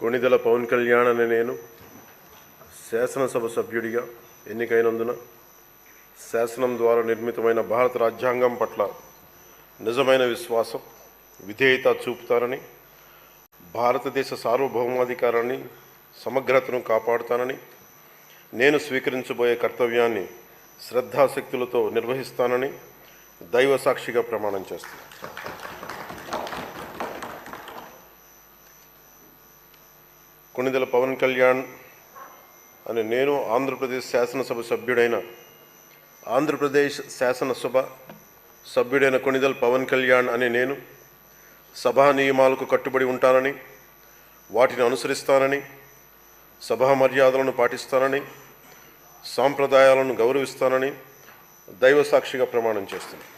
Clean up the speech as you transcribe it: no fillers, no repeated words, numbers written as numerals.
కొణిదెల పవన్ కళ్యాణ్ అనే నేను శాసనసభ సభ్యుడిగా ఎన్నికైనందున శాసనం ద్వారా నిర్మితమైన భారత రాజ్యాంగం పట్ల నిజమైన విశ్వాసం, విధేయత చూపుతానని, భారతదేశ సార్వభౌమాధికారాన్ని, సమగ్రతను కాపాడుతానని, నేను స్వీకరించబోయే కర్తవ్యాన్ని శ్రద్ధాశక్తులతో నిర్వహిస్తానని దైవ సాక్షిగా ప్రమాణం చేస్తాను. కొణిదెల పవన్ కళ్యాణ్ అనే నేను ఆంధ్రప్రదేశ్ శాసనసభ సభ్యుడైన కొణిదెల పవన్ కళ్యాణ్ అనే నేను సభా నియమాలకు కట్టుబడి ఉంటానని, వాటిని అనుసరిస్తానని, సభా మర్యాదలను పాటిస్తానని, సాంప్రదాయాలను గౌరవిస్తానని దైవ సాక్షిగా ప్రమాణం చేస్తున్నాను.